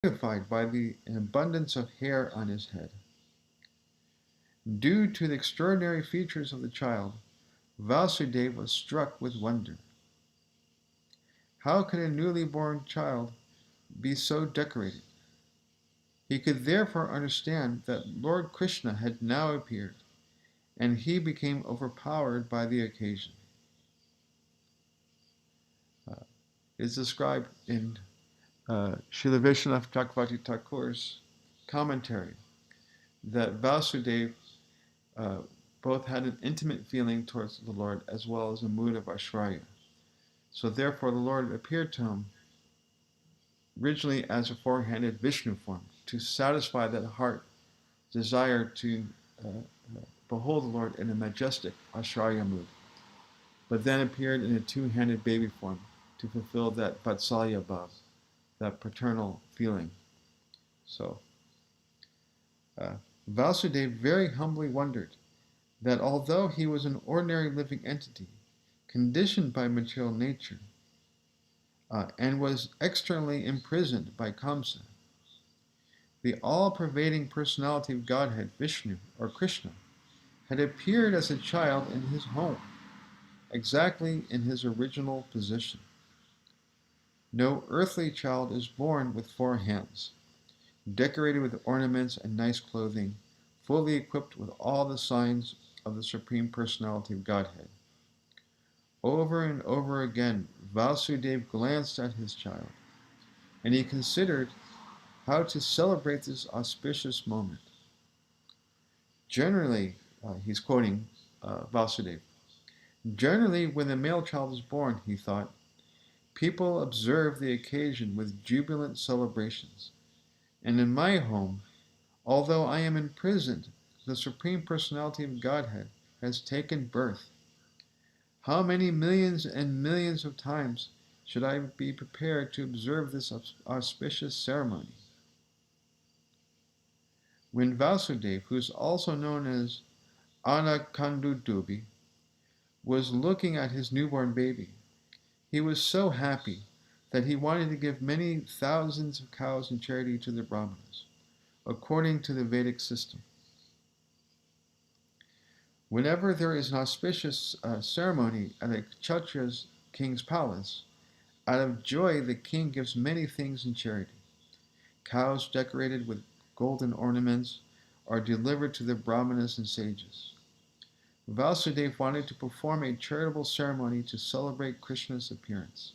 Dignified by the abundance of hair on his head. Due to the extraordinary features of the child, Vasudeva was struck with wonder. How can a newly born child be so decorated? He could therefore understand that Lord Krishna had now appeared, and he became overpowered by the occasion. Uh, it is described in Srila Vishwanath Chakravarti Thakur's commentary that Vasudeva uh, both had an intimate feeling towards the Lord as well as a mood of Ashraya. So therefore the Lord appeared to him originally as a four-handed Vishnu form to satisfy that heart desire to behold the Lord in a majestic Ashraya mood, but then appeared in a two-handed baby form to fulfill that Vatsalya bhav, that paternal feeling. So uh, Vasudeva very humbly wondered that although he was an ordinary living entity, conditioned by material nature, and was externally imprisoned by Kamsa, the all-pervading personality of Godhead, Vishnu or Krishna, had appeared as a child in his home, exactly in his original position. No earthly child is born with four hands, decorated with ornaments and nice clothing, fully equipped with all the signs of the Supreme Personality of Godhead. Over and over again, Vasudeva glanced at his child, and he considered how to celebrate this auspicious moment. Generally, he's quoting Vasudeva, generally when a male child is born, he thought, people observe the occasion with jubilant celebrations. And in my home, although I am imprisoned, the Supreme Personality of Godhead has taken birth. How many millions and millions of times should I be prepared to observe this auspicious ceremony? When Vasudeva, who is also known as Anakandudubi, was looking at his newborn baby, he was so happy that he wanted to give many thousands of cows in charity to the Brahmanas, according to the Vedic system. Whenever there is an auspicious ceremony at a Kshatriya's king's palace, out of joy the king gives many things in charity. Cows decorated with golden ornaments are delivered to the Brahmanas and sages. Vasudeva wanted to perform a charitable ceremony to celebrate Krishna's appearance.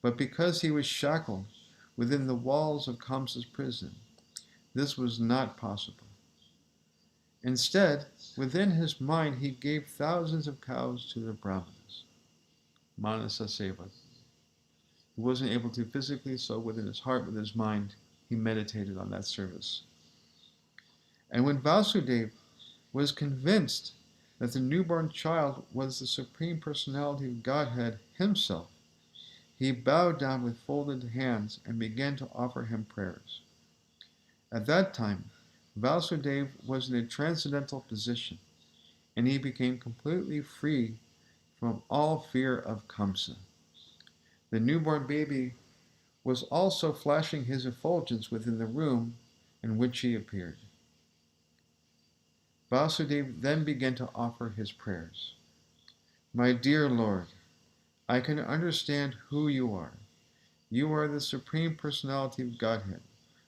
But because he was shackled within the walls of Kamsa's prison, this was not possible. Instead, within his mind, he gave thousands of cows to the Brahmanas. Manasa Seva. He wasn't able to physically, so within his heart, with his mind, he meditated on that service. And when Vasudeva was convinced that the newborn child was the Supreme Personality of Godhead himself, he bowed down with folded hands and began to offer him prayers. At that time, Vasudeva was in a transcendental position, and he became completely free from all fear of Kamsa. The newborn baby was also flashing his effulgence within the room in which he appeared. Vasudeva then began to offer his prayers. My dear Lord, I can understand who you are. You are the Supreme Personality of Godhead,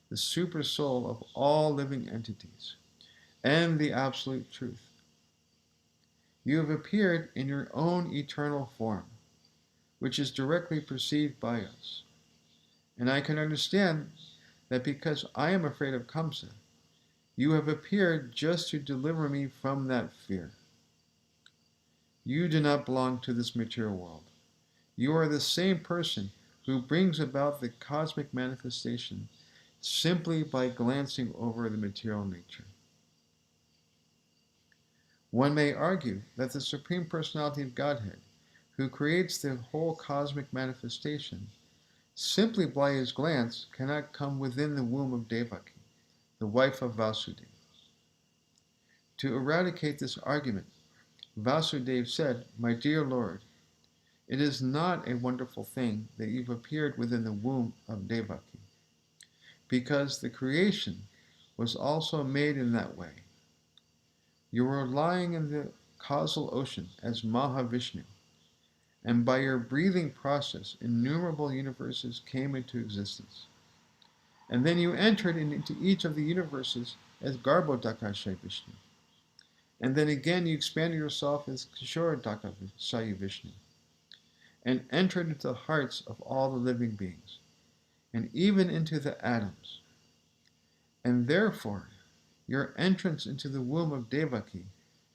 the super soul of all living entities, and the absolute truth. You have appeared in your own eternal form, which is directly perceived by us. And I can understand that because I am afraid of Kamsa, you have appeared just to deliver me from that fear. You do not belong to this material world. You are the same person who brings about the cosmic manifestation simply by glancing over the material nature. One may argue that the Supreme Personality of Godhead, who creates the whole cosmic manifestation, simply by his glance cannot come within the womb of Devaki, the wife of Vasudeva. To eradicate this argument, Vasudeva said, My dear Lord, it is not a wonderful thing that you've appeared within the womb of Devaki. because the creation was also made in that way. You were lying in the causal ocean as Mahavishnu, and by your breathing process, innumerable universes came into existence. And then you entered into each of the universes as Garbhodakashayi Vishnu. And then again you expanded yourself as Kishoradakashayi Vishnu, and entered into the hearts of all the living beings, and even into the atoms. And therefore, your entrance into the womb of Devaki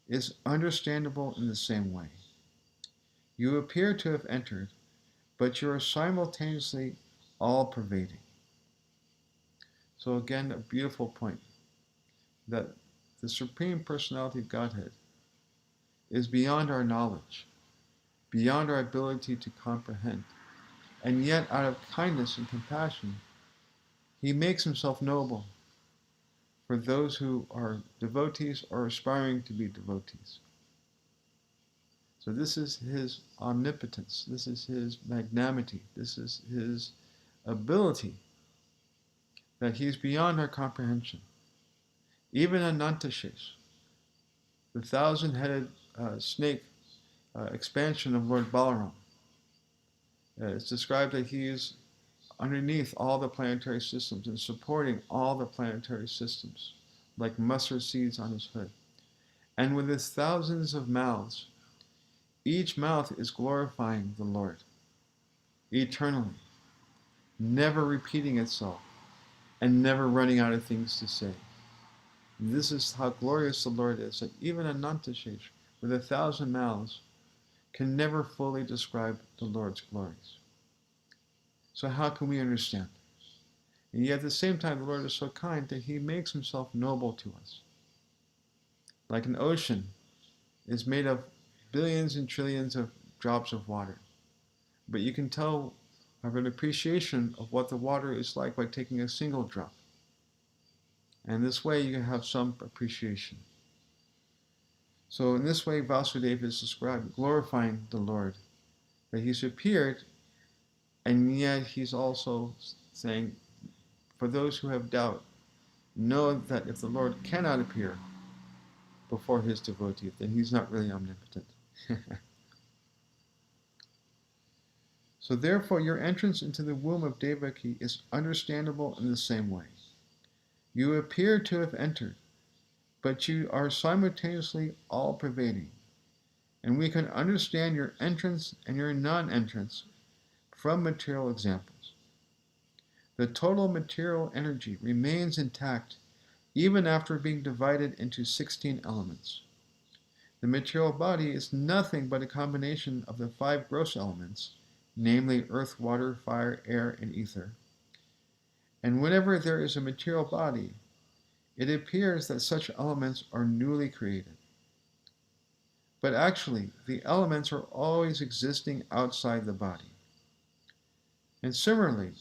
is understandable in the same way. You appear to have entered, but you are simultaneously all-pervading. So again, a beautiful point, that the Supreme Personality of Godhead is beyond our knowledge, beyond our ability to comprehend. And yet, out of kindness and compassion, he makes himself knowable for those who are devotees or aspiring to be devotees. So this is his omnipotence, this is his magnanimity, this is his ability, that he is beyond our comprehension. Even Anantashesh, the thousand-headed snake expansion of Lord Balaram, it's described that he is underneath all the planetary systems and supporting all the planetary systems, like mustard seeds on his hood. And with his thousands of mouths, each mouth is glorifying the Lord eternally, never repeating itself, and never running out of things to say. And this is how glorious the Lord is, that even Anantashesh, with 1,000 mouths, can never fully describe the Lord's glories. So how can we understand? And yet at the same time, the Lord is so kind that he makes himself noble to us. Like an ocean is made of billions and trillions of drops of water. But you can tell, have an appreciation of what the water is like by taking a single drop. And this way you can have some appreciation. So in this way, Vasudeva is described, glorifying the Lord, that he's appeared, and yet he's also saying, for those who have doubt, know that if the Lord cannot appear before his devotee, then he's not really omnipotent. So therefore, your entrance into the womb of Devaki is understandable in the same way. You appear to have entered, but you are simultaneously all-pervading, and we can understand your entrance and your non-entrance from material examples. The total material energy remains intact even after being divided into 16 elements. The material body is nothing but a combination of the 5 gross elements, namely earth, water, fire, air, and ether. And whenever there is a material body, it appears that such elements are newly created. But actually, the elements are always existing outside the body. And similarly,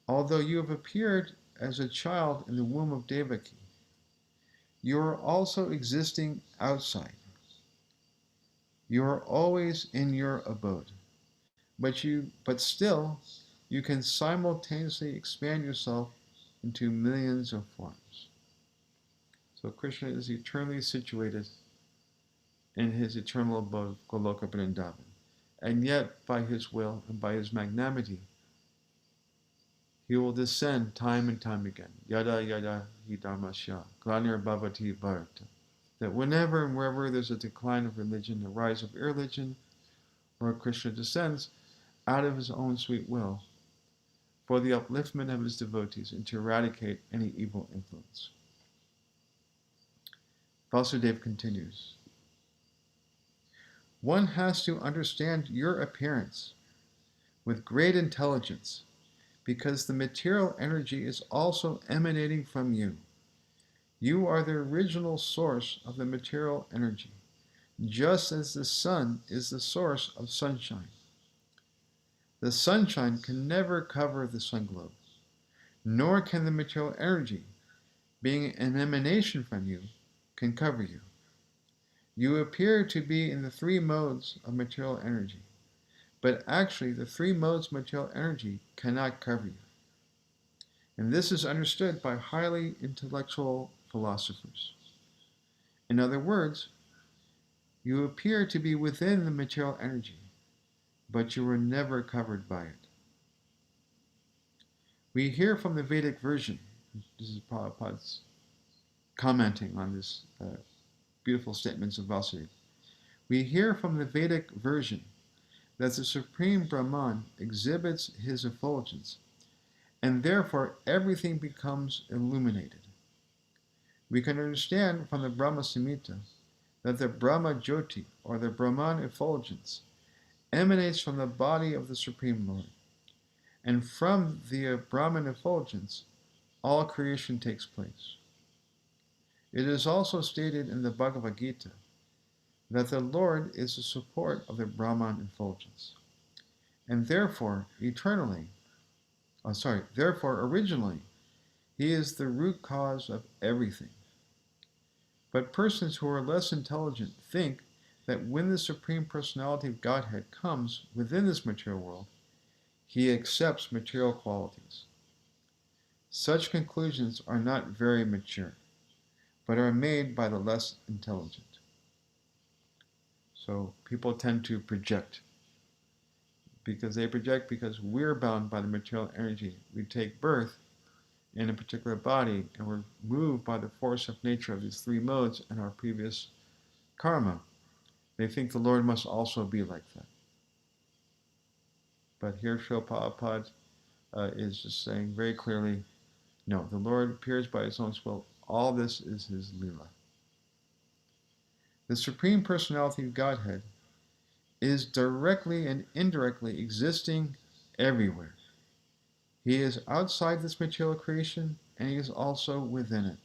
although you have appeared as a child in the womb of Devaki, you are also existing outside. You are always in your abode. But still, you can simultaneously expand yourself into millions of forms. So Krishna is eternally situated in his eternal abode, Goloka Vrindavan. And yet, by his will and by his magnanimity, he will descend time and time again. Yada yada hi dharmasya, glanir bhavati bharata. That whenever and wherever there's a decline of religion, a rise of irreligion, Lord Krishna descends out of his own sweet will for the upliftment of his devotees and to eradicate any evil influence. Vasudeva continues. One has to understand your appearance with great intelligence, because the material energy is also emanating from you. You are the original source of the material energy, just as the sun is the source of sunshine. The sunshine can never cover the sun globe, nor can the material energy, being an emanation from you, can cover you. You appear to be in the 3 modes of material energy, but actually the 3 modes of material energy cannot cover you. And this is understood by highly intellectual philosophers. In other words, you appear to be within the material energy, but you were never covered by it. We hear from the Vedic version, this is Prabhupada's commenting on this beautiful statements of Vasudeva. We hear from the Vedic version that the Supreme Brahman exhibits his effulgence, and therefore everything becomes illuminated. We can understand from the Brahma Samhita that the Brahma Jyoti, or the Brahman effulgence, emanates from the body of the Supreme Lord. And from the Brahman effulgence, all creation takes place. It is also stated in the Bhagavad Gita that the Lord is the support of the Brahman effulgence. And therefore, originally, he is the root cause of everything. But persons who are less intelligent think that when the Supreme Personality of Godhead comes within this material world, he accepts material qualities. Such conclusions are not very mature, but are made by the less intelligent. So people tend to project because we're bound by the material energy. We take birth in a particular body and we're moved by the force of nature of these three modes and our previous karma. They think the Lord must also be like that. But here Srila Prabhupada is just saying very clearly, no, the Lord appears by his own will. All this is his Leela. The Supreme Personality of Godhead is directly and indirectly existing everywhere. He is outside this material creation, and he is also within it.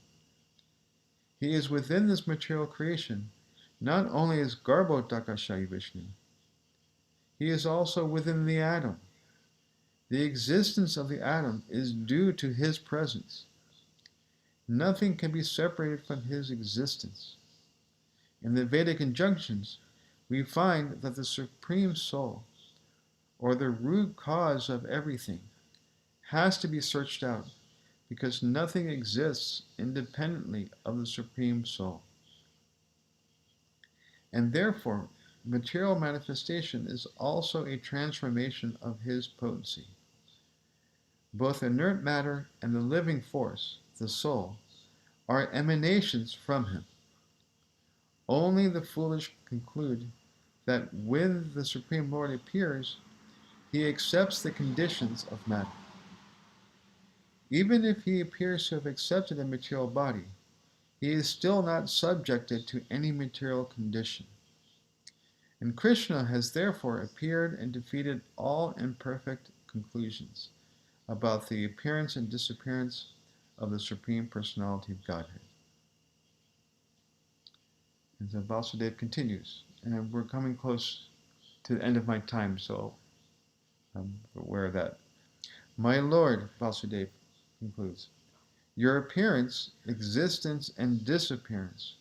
He is within this material creation, not only as Garbhodakashayi Vishnu, he is also within the atom. The existence of the atom is due to his presence. Nothing can be separated from his existence. In the Vedic injunctions, we find that the Supreme Soul, or the root cause of everything, has to be searched out because nothing exists independently of the Supreme Soul. And therefore, material manifestation is also a transformation of his potency. Both inert matter and the living force, the soul, are emanations from him. Only the foolish conclude that when the Supreme Lord appears, he accepts the conditions of matter. Even if he appears to have accepted a material body, he is still not subjected to any material condition. And Krishna has therefore appeared and defeated all imperfect conclusions about the appearance and disappearance of the Supreme Personality of Godhead. And so Vasudeva continues, and we're coming close to the end of my time, so I'm aware of that. My Lord, Vasudeva concludes, your appearance, existence, and disappearance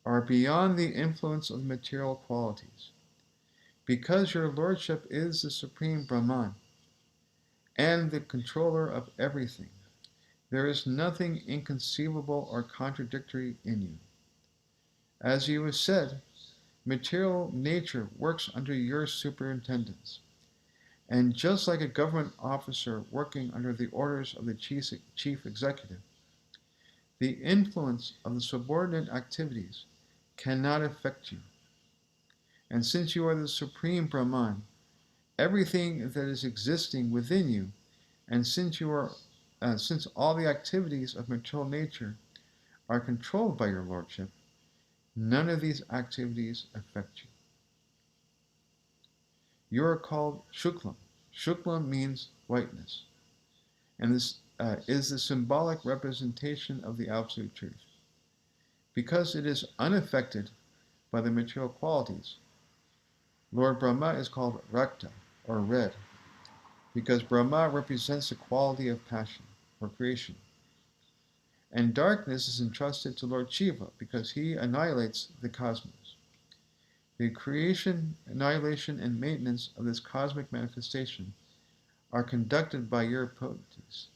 are beyond the influence of material qualities. Because your Lordship is the Supreme Brahman and the controller of everything, there is nothing inconceivable or contradictory in you. As you have said, material nature works under your superintendence. And just like a government officer working under the orders of the chief executive, the influence of the subordinate activities cannot affect you. And since you are the Supreme Brahman, everything that is existing within you, and since all the activities of material nature are controlled by your Lordship, none of these activities affect you. You are called Shuklam. Shuklam means whiteness, and this is the symbolic representation of the Absolute Truth. Because it is unaffected by the material qualities, Lord Brahma is called Rakta, or red, because Brahma represents the quality of passion, or creation. And darkness is entrusted to Lord Shiva, because he annihilates the cosmos. The creation, annihilation, and maintenance of this cosmic manifestation are conducted by your potencies.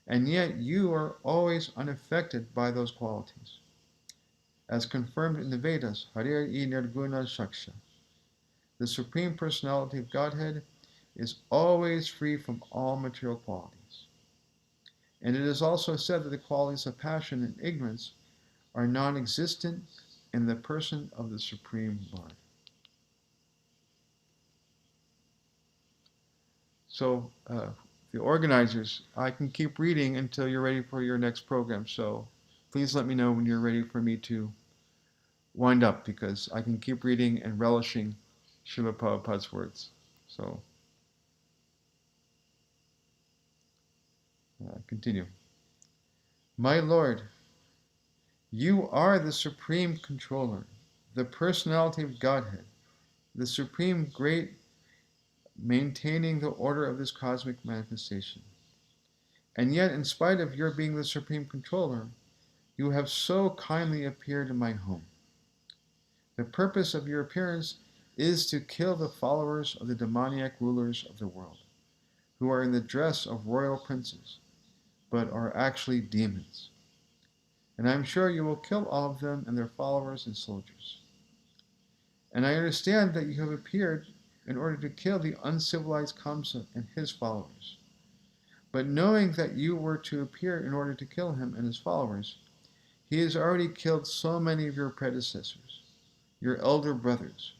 and yet you are always unaffected by those qualities. As confirmed in the Vedas, Harir I Nirguna Shaksha, the Supreme Personality of Godhead is always free from all material qualities. And it is also said that the qualities of passion and ignorance are non existent in the person of the Supreme Lord. So, the organizers, I can keep reading until you're ready for your next program. So, please let me know when you're ready for me to wind up because I can keep reading and relishing Srila Prabhupada's words. So, continue. My Lord, you are the Supreme Controller, the personality of Godhead, the Supreme Great, maintaining the order of this cosmic manifestation. And yet, in spite of your being the Supreme Controller, you have so kindly appeared in my home. The purpose of your appearance is to kill the followers of the demoniac rulers of the world, who are in the dress of royal princes, but are actually demons. And I am sure you will kill all of them and their followers and soldiers. And I understand that you have appeared in order to kill the uncivilized Kamsa and his followers. But knowing that you were to appear in order to kill him and his followers, he has already killed so many of your predecessors, your elder brothers,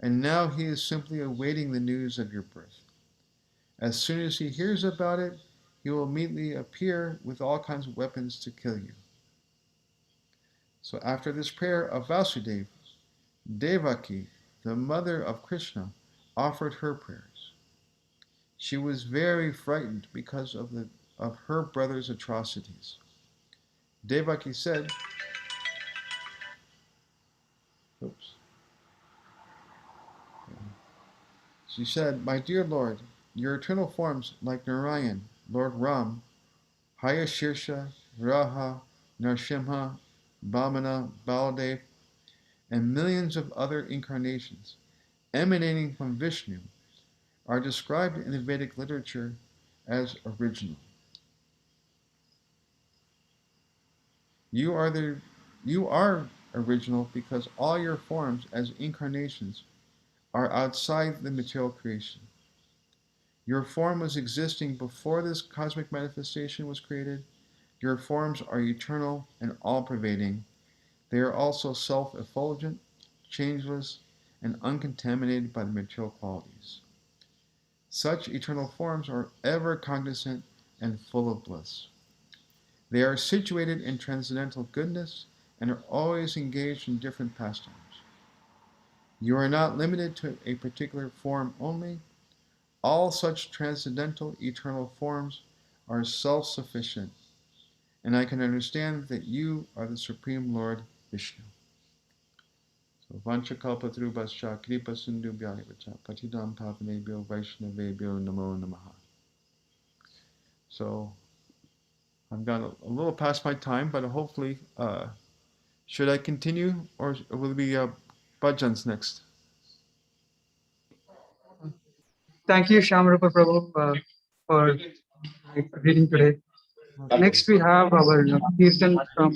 and now he is simply awaiting the news of your birth. As soon as he hears about it, he will immediately appear with all kinds of weapons to kill you. So after this prayer of Vasudeva, Devaki, the mother of Krishna, offered her prayers. She was very frightened because of her brother's atrocities. Devaki said, oops, she said, My dear Lord, your eternal forms like Narayan, Lord Ram, Hayashirsha, Raha, Narsimha, Vamana, Baladev, and millions of other incarnations emanating from Vishnu are described in the Vedic literature as original. You are the you are original because all your forms as incarnations are outside the material creation. Your form was existing before this cosmic manifestation was created. Your forms are eternal and all-pervading. They are also self-effulgent, changeless, and uncontaminated by the material qualities. Such eternal forms are ever cognizant and full of bliss. They are situated in transcendental goodness and are always engaged in different pastimes. You are not limited to a particular form only. All such transcendental eternal forms are self-sufficient, and I can understand that you are the Supreme Lord Vishnu. So, Vanchakalpatrubhascha Kripa Sindhubhyayevacha Patidam Pavanebhyo Vaishnavebhyo Namo Namaha. So, I've gone a little past my time, but hopefully, should I continue or will it be bhajans next? Thank you, Shamrupa Prabhu, for reading today. Next, we have our Kirtan from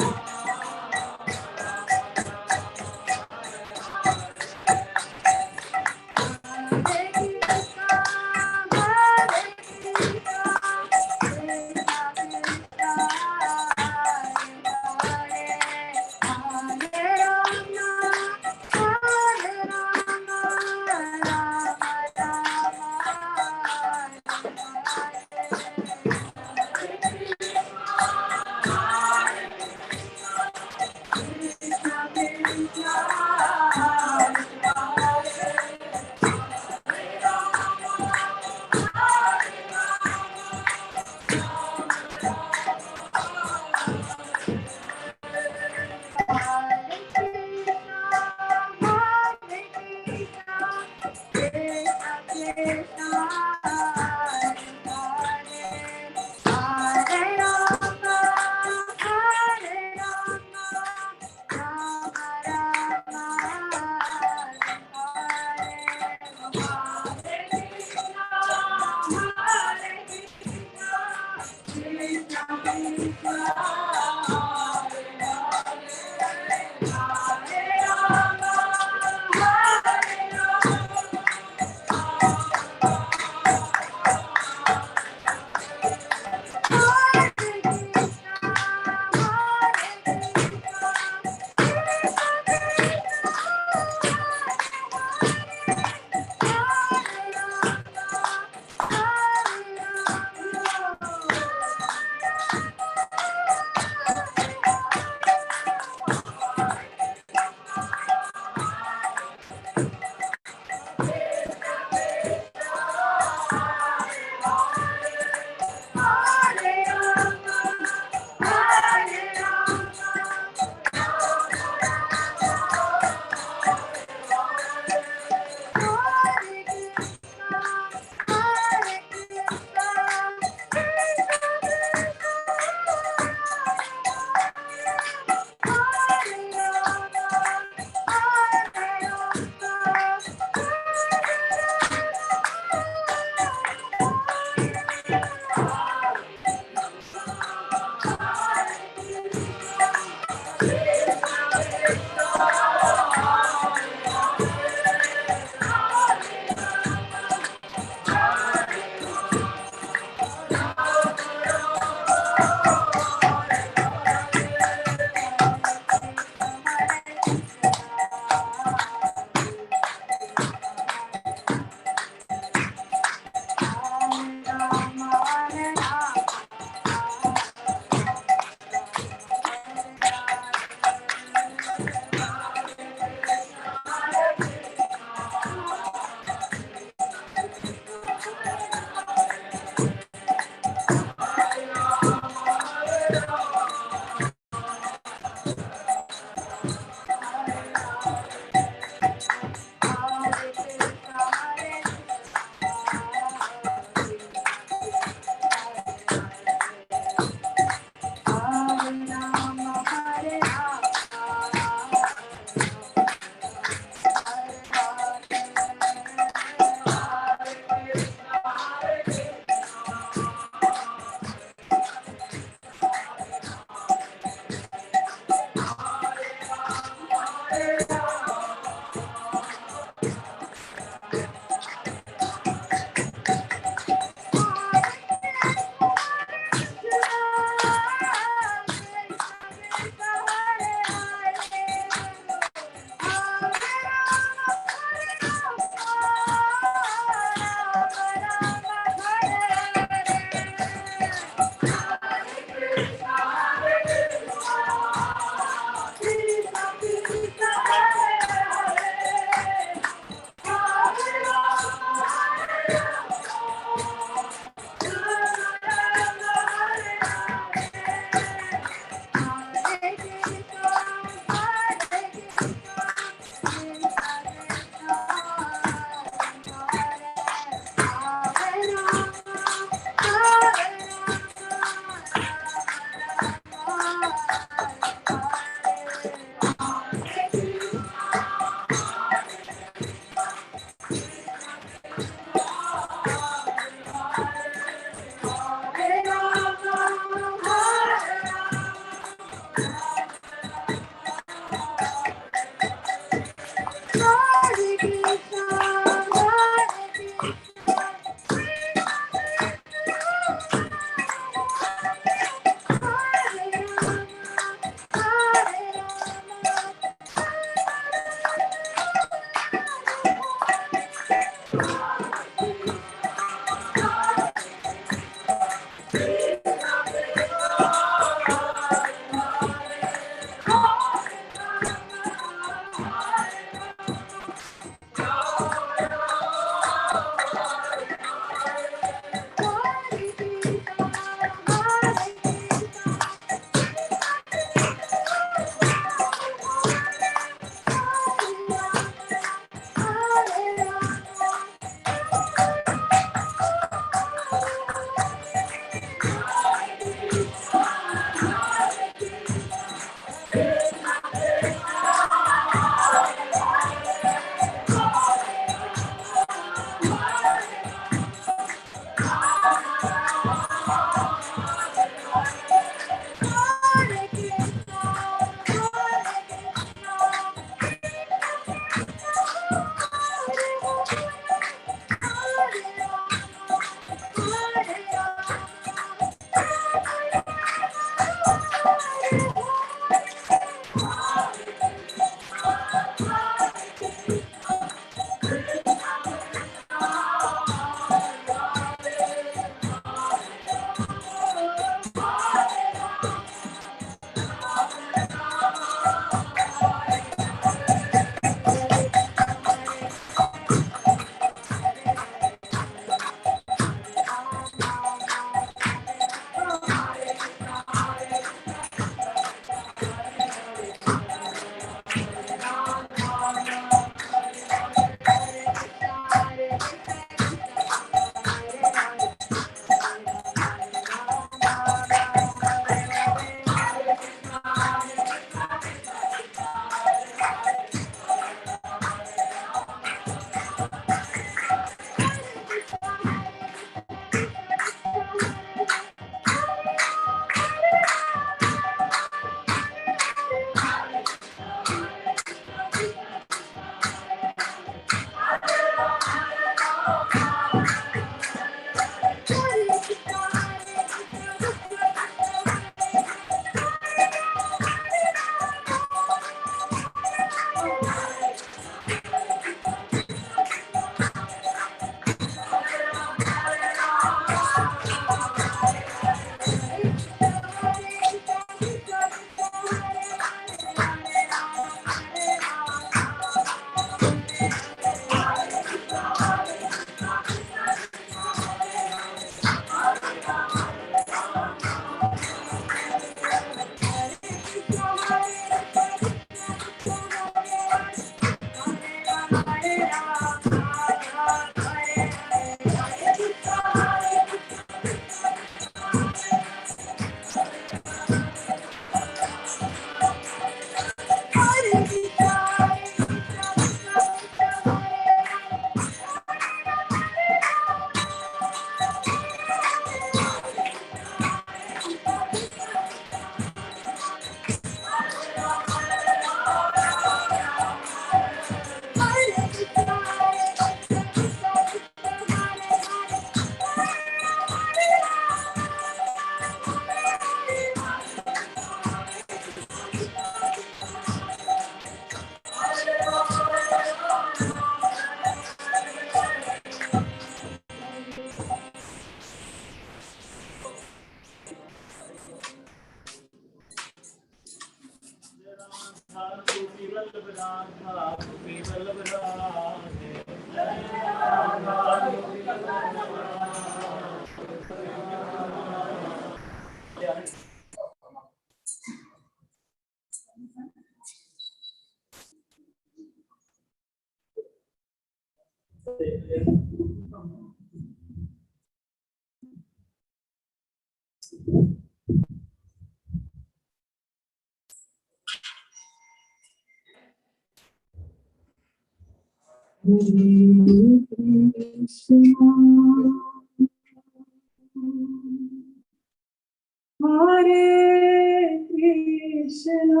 Hare Krishna,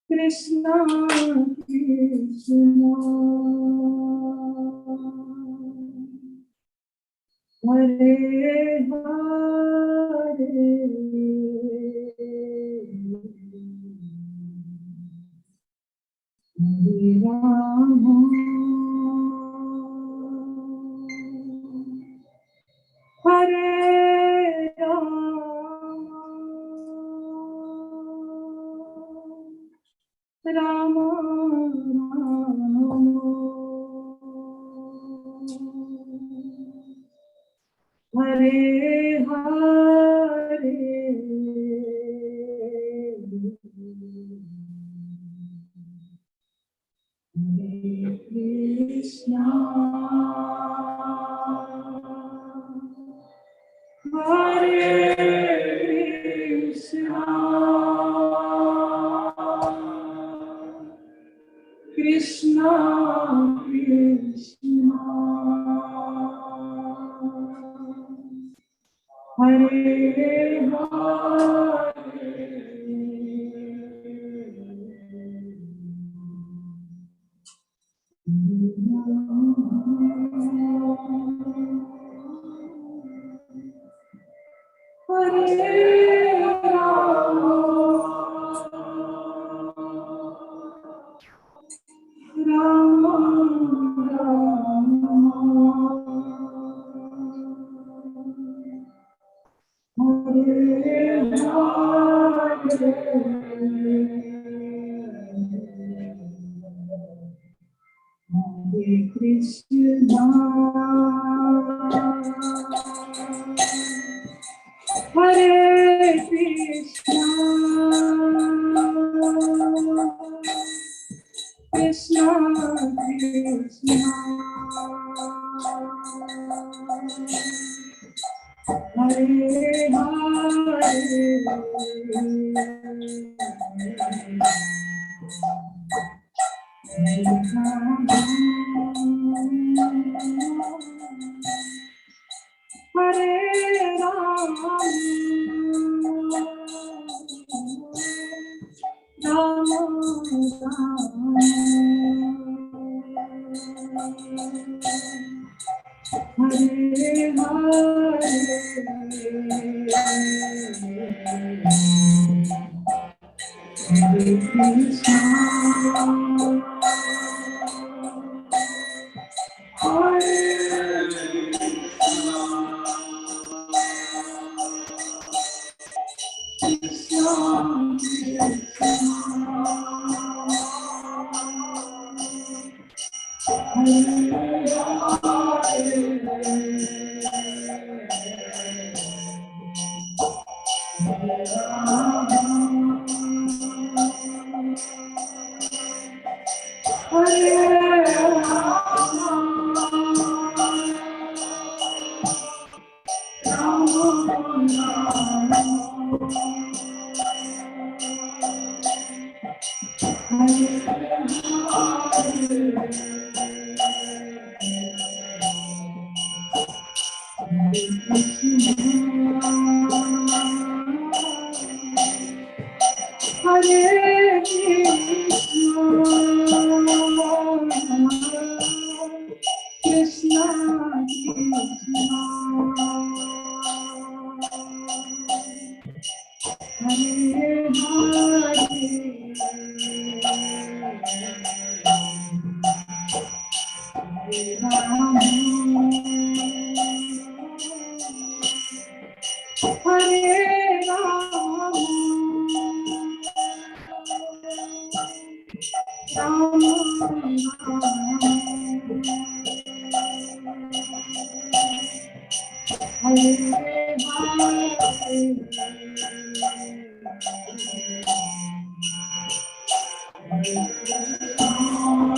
Krishna Krishna, Hare Hare Rama, Hare Rama, Rama Rama, Hare Hare Krishna, Hare Krishna, Krishna Krishna, Hare Krishna, Hare Krishna, Krishna Krishna, Hare Hare Rama, Rama Rama, Hare Hare Krishna, Hare Krishna, Hare Hare Rama,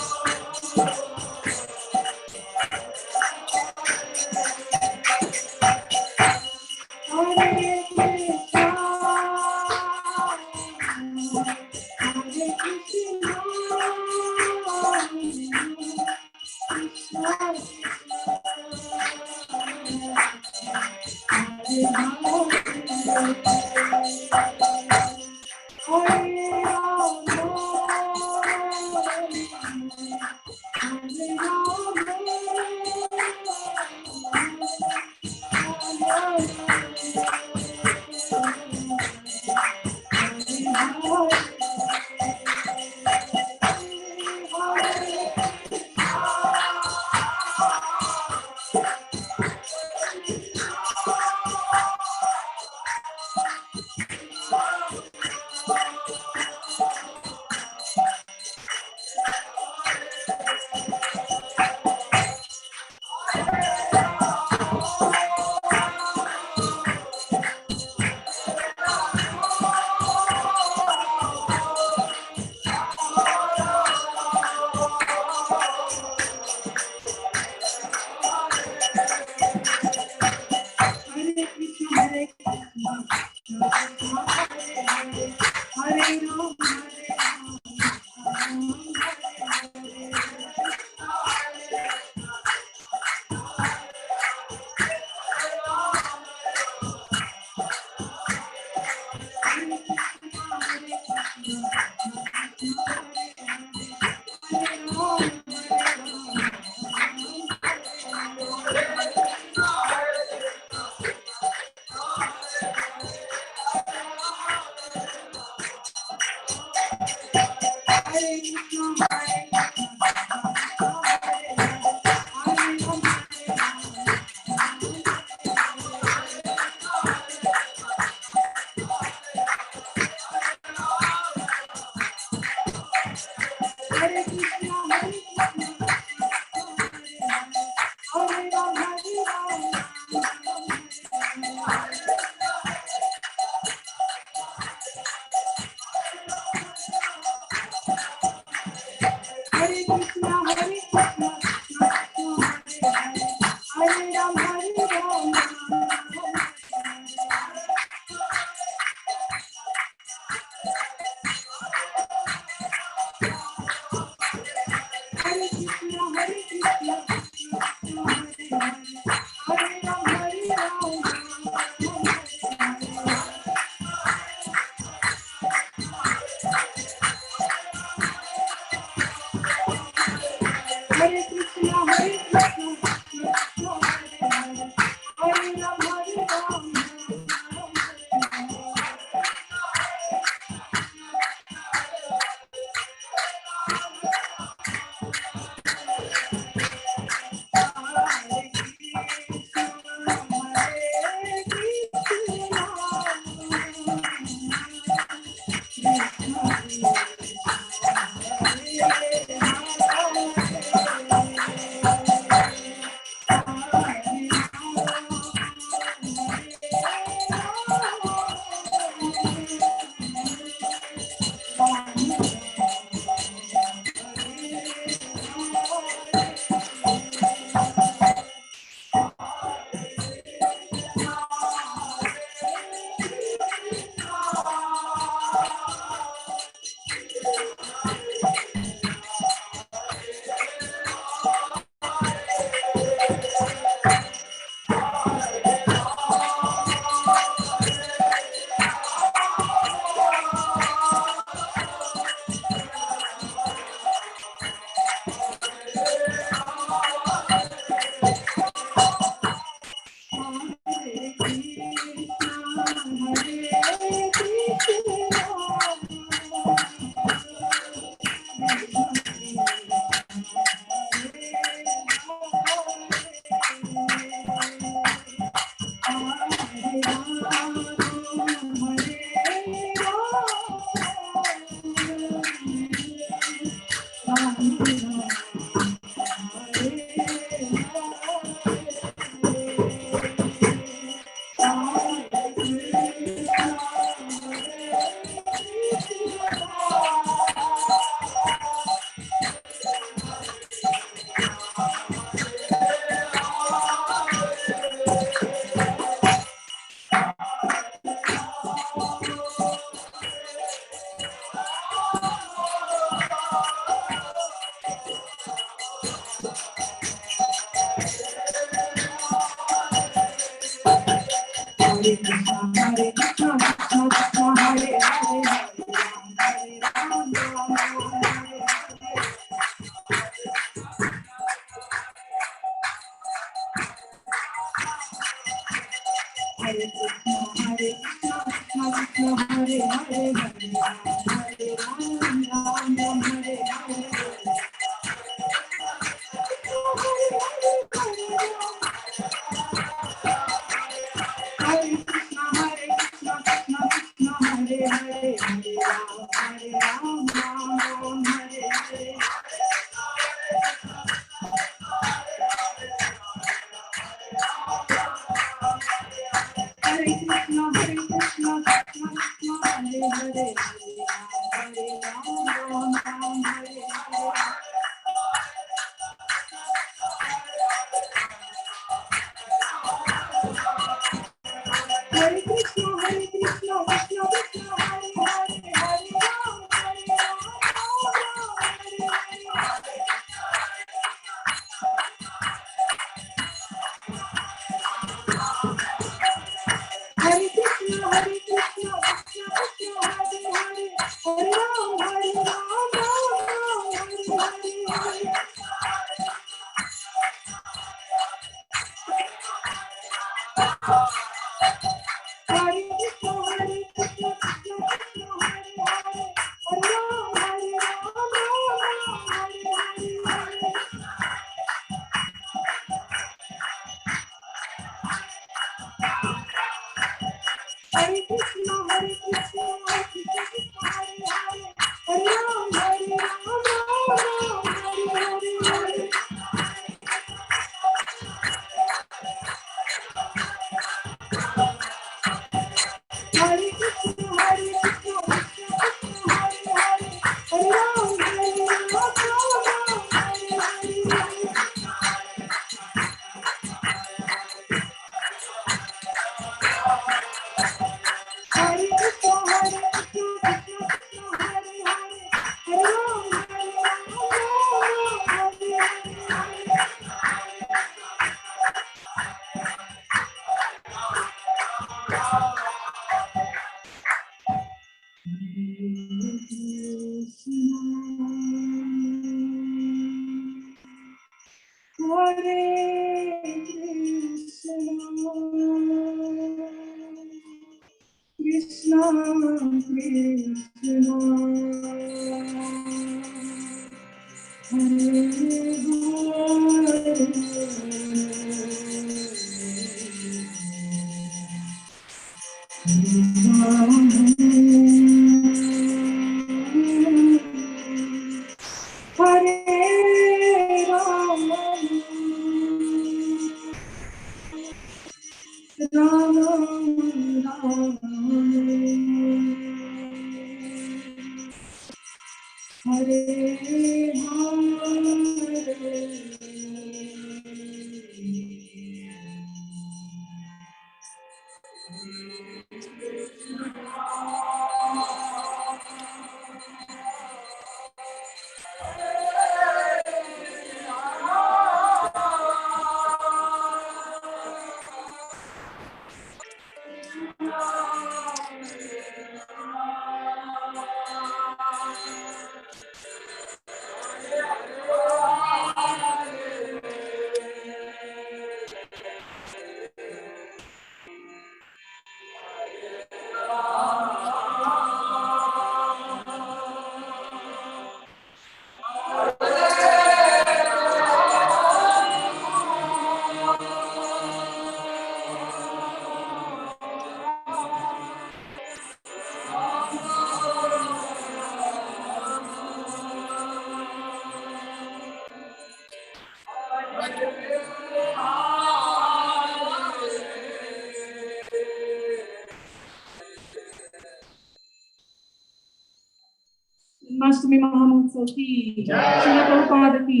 Janmashtami महामहोत्सव की श्रील प्रभुपाद की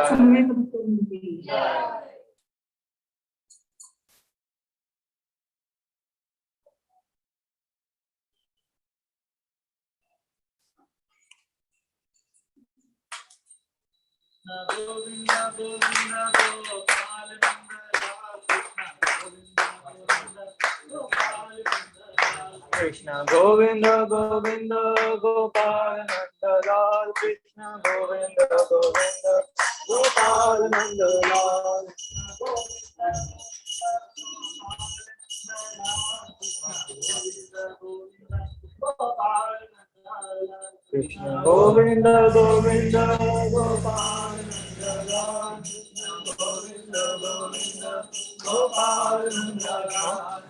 समवेत भक्तों की Krishna Govinda Govinda Gopal Nandalal Krishna Govinda Govinda Gopal Nandalal Krishna Govinda Govinda Gopal Nandalal Krishna Govinda Govinda Gopal Nandalal